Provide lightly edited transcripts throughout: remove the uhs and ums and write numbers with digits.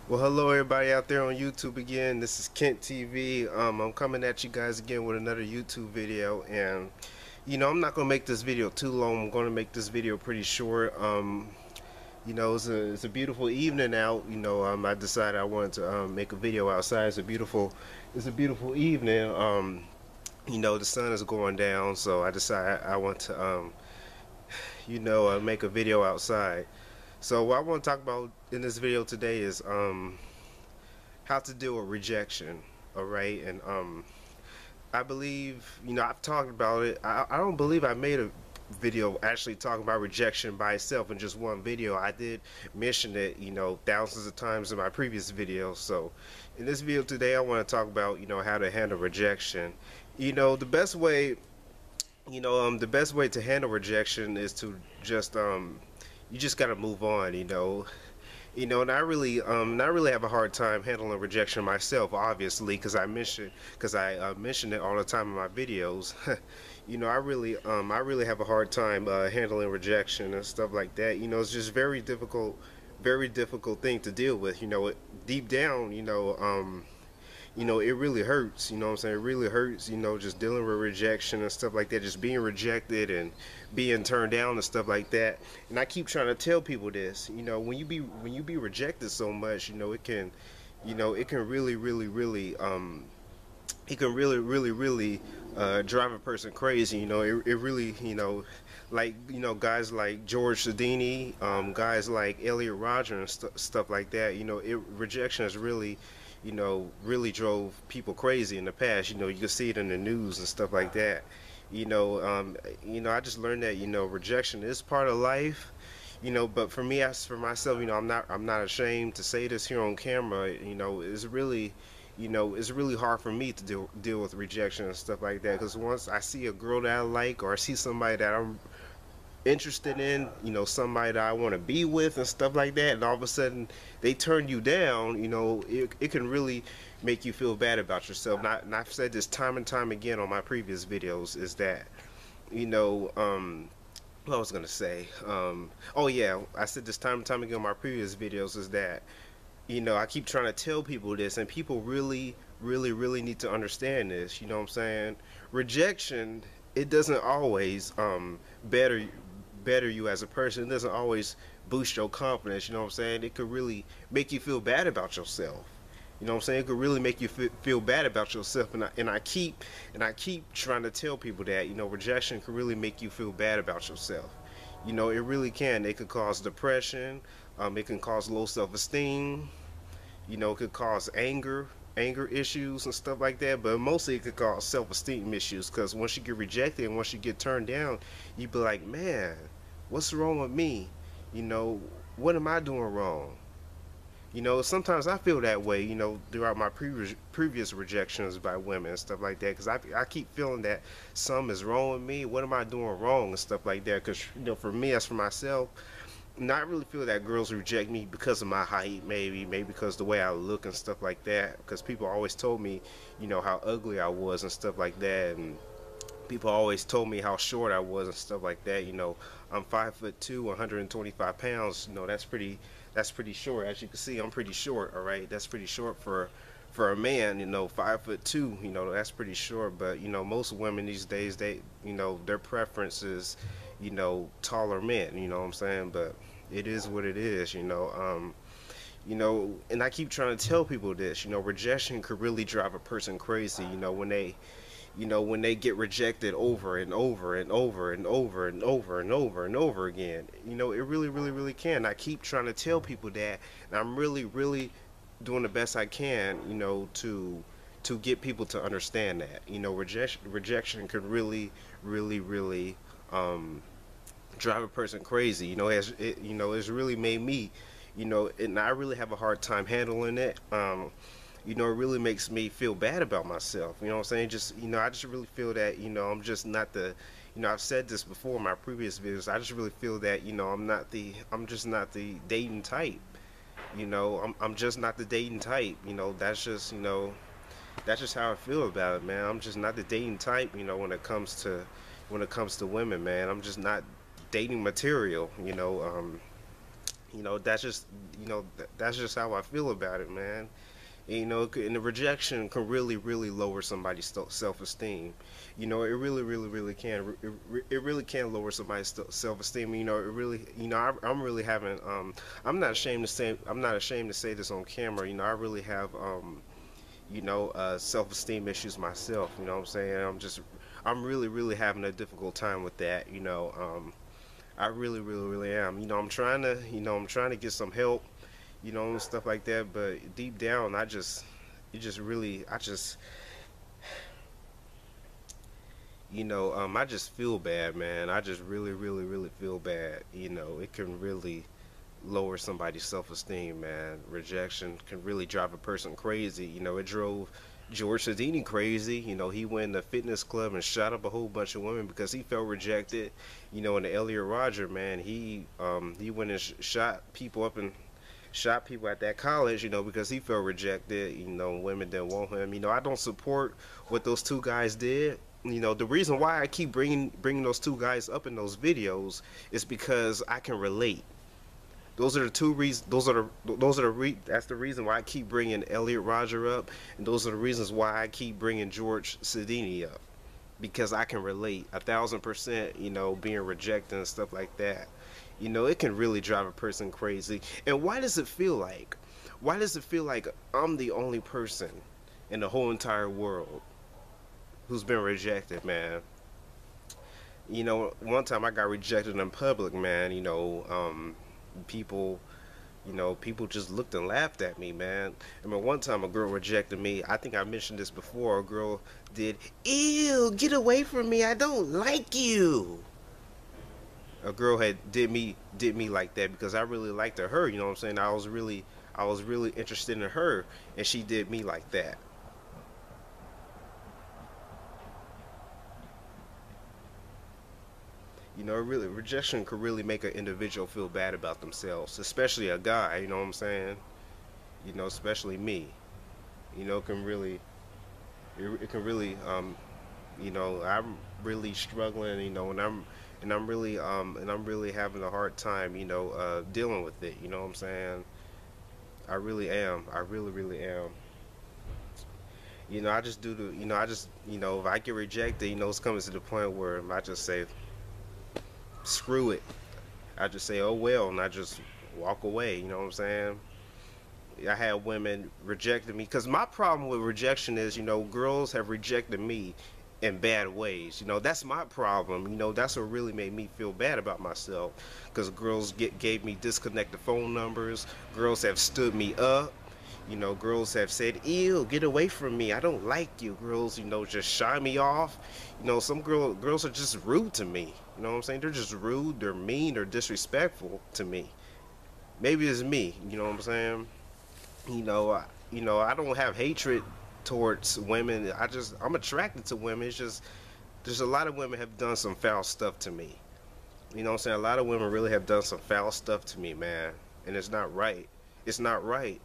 Well, hello everybody out there on YouTube again. This is Kent TV. I'm coming at you guys again with another YouTube video, and I'm not gonna make this video too long. I'm gonna make this video pretty short. It's a beautiful evening out. I decided I wanted to make a video outside. It's a beautiful evening. The sun is going down, so I decided I want to make a video outside. So what I want to talk about in this video today is how to deal with rejection. All right, and I believe I've talked about it. I don't believe I made a video actually talking about rejection by itself in just one video. I did mention it thousands of times in my previous videos. So in this video today I want to talk about how to handle rejection. The best way to handle rejection is to just you just gotta move on. And I really have a hard time handling rejection myself, obviously, because I mention it all the time in my videos. I really have a hard time handling rejection and stuff like that. It's just very difficult thing to deal with. Deep down, it really hurts. You know what I'm saying? It really hurts, just dealing with rejection and stuff like that, just being rejected and being turned down and stuff like that. And I keep trying to tell people this, when you be rejected so much, it can really drive a person crazy. It really, guys like George Sedini, guys like Elliot Rodger and stuff like that. Rejection is really drove people crazy in the past. You can see it in the news and stuff like that. I just learned that rejection is part of life. But for me, as for myself, I'm not ashamed to say this here on camera. It's really hard for me to deal with rejection and stuff like that. Because once I see a girl that I like, or I see somebody that I'm interested in, somebody that I want to be with and stuff like that, and all of a sudden they turn you down, it can really make you feel bad about yourself. And I've said this time and time again on my previous videos, is that, what I was gonna say, oh yeah, I said this time and time again on my previous videos, is that, I keep trying to tell people this, and people really need to understand this. You know what I'm saying? Rejection, it doesn't always better you as a person. It doesn't always boost your confidence. You know what I'm saying? It could really make you feel bad about yourself. You know what I'm saying? It could really make you feel bad about yourself. And I keep trying to tell people that rejection can really make you feel bad about yourself. It really can. It could cause depression. It can cause low self-esteem. It could cause anger issues and stuff like that, but mostly it could cause self-esteem issues, because once you get rejected and once you get turned down, you be like, man, what's wrong with me? What am I doing wrong? Sometimes I feel that way, throughout my previous rejections by women and stuff like that, because I keep feeling that something is wrong with me. What am I doing wrong and stuff like that? Because for me, as for myself, not really feel that girls reject me because of my height, maybe because the way I look and stuff like that, because people always told me how ugly I was and stuff like that, and people always told me how short I was and stuff like that. I'm 5'2", 125 pounds. That's pretty short. As you can see, I'm pretty short. All right, that's pretty short for a man. 5'2". That's pretty short. But most women these days, their preference is taller men. You know what I'm saying? But it is what it is. And I keep trying to tell people this. Rejection could really drive a person crazy. When they get rejected over and over and over and over and over and over and over again. It really can. I keep trying to tell people that, and I'm really doing the best I can, to get people to understand that. Rejection can really drive a person crazy. It's really made me, and I really have a hard time handling it. It really makes me feel bad about myself. You know what I'm saying? I just really feel that, I'm just not the, I've said this before in my previous videos. I just really feel that, I'm just not the dating type. I'm just not the dating type. That's just how I feel about it, man. I'm just not the dating type, when it comes to women, man. I'm just not dating material. That's just that's just how I feel about it, man. And the rejection can really, really lower somebody's self-esteem. It really, really, really can. It really can lower somebody's self-esteem. It really, I'm really having. I'm not ashamed to say this on camera. I really have, self-esteem issues myself. You know what I'm saying? I'm really, really having a difficult time with that. I really, really, really am. I'm trying to get some help, and stuff like that. But deep down, it just really, I just feel bad, man. I just really, really, really feel bad. It can really lower somebody's self-esteem, man. Rejection can really drive a person crazy. It drove George Sedini crazy. He went in the fitness club and shot up a whole bunch of women because he felt rejected. And the Elliot Rodger, man, he went and shot people up and shot people at that college, because he felt rejected. Women didn't want him. I don't support what those two guys did. The reason why I keep bringing those two guys up in those videos is because I can relate. Those are the two reasons. That's the reason why I keep bringing Elliot Rodger up, and those are the reasons why I keep bringing George Sedini up, because I can relate 1,000%. Being rejected and stuff like that. It can really drive a person crazy. And why does it feel like? Why does it feel like I'm the only person in the whole entire world who's been rejected, man? One time I got rejected in public, man. People, people just looked and laughed at me, man. I mean, one time a girl rejected me. I think I mentioned this before. A girl did, "Ew, get away from me. I don't like you." A girl had did me like that because I really liked her. You know what I'm saying? I was really interested in her, and she did me like that. Really, rejection could really make an individual feel bad about themselves, especially a guy. You know what I'm saying? Especially me. It can really, it can really, I'm really struggling. And I'm really having a hard time, dealing with it. You know what I'm saying? I really am. I really, really am. I just do the, if I get rejected, it's coming to the point where I just say, screw it. I just say, oh well, and I just walk away. You know what I'm saying? I had women rejecting me because my problem with rejection is, girls have rejected me in bad ways. That's my problem. That's what really made me feel bad about myself, because girls gave me disconnected phone numbers. Girls have stood me up. Girls have said, "Ew, get away from me. I don't like you." Girls, just shy me off. Some girls are just rude to me. You know what I'm saying? They're just rude. They're mean. They're disrespectful to me. Maybe it's me. You know what I'm saying? I don't have hatred towards women. I'm attracted to women. It's just there's a lot of women have done some foul stuff to me. You know what I'm saying? A lot of women really have done some foul stuff to me, man. And it's not right. It's not right.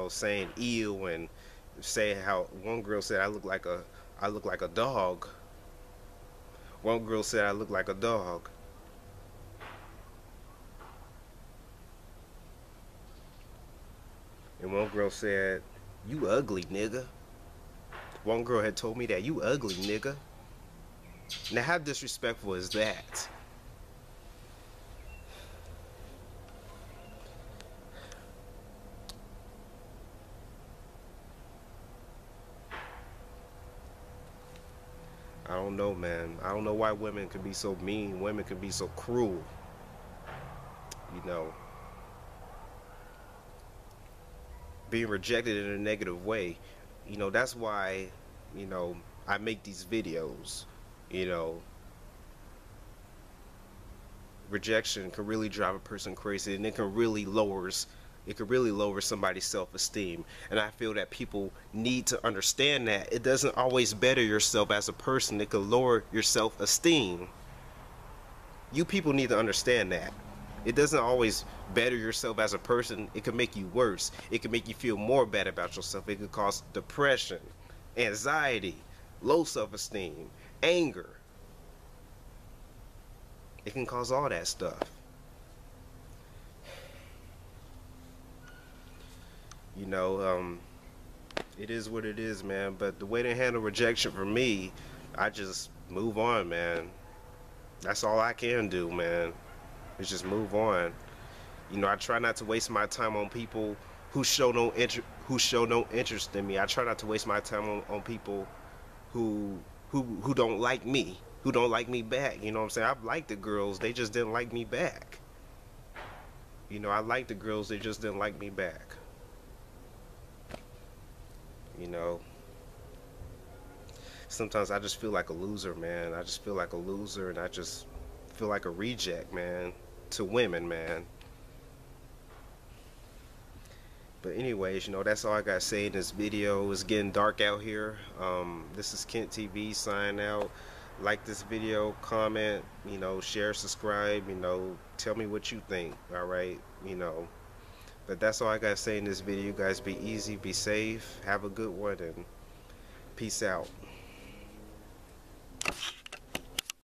Saying ew and saying how one girl said I look like a dog. One girl said I look like a dog. And one girl said, "You ugly, nigga." One girl had told me that, "You ugly, nigga." Now, how disrespectful is that? I don't know, man. I don't know why women can be so mean. Women can be so cruel. You know, being rejected in a negative way. That's why, you know, I make these videos. You know, rejection can really drive a person crazy, and it can really lower somebody's self-esteem. And I feel that people need to understand that it doesn't always better yourself as a person. It can lower your self-esteem. You people need to understand that it doesn't always better yourself as a person. It can make you worse. It can make you feel more bad about yourself. It could cause depression, anxiety, low self-esteem, anger. It can cause all that stuff. You know, it is what it is, man. But the way to handle rejection for me, I just move on, man. That's all I can do, man. Is just move on. You know, I try not to waste my time on people who show no interest in me. I try not to waste my time on people who who don't like me, who don't like me back. You know what I'm saying? I've liked the girls, they just didn't like me back. You know, I liked the girls, they just didn't like me back. You know, sometimes I just feel like a loser, man. I just feel like a loser, and I just feel like a reject, man, to women, man. But anyways, you know, that's all I gotta say in this video. It's getting dark out here. This is Kent TV signing out. Like this video, comment, you know, share, subscribe, you know, tell me what you think, alright, you know. But that's all I gotta say in this video. You guys be easy, be safe, have a good one, and peace out.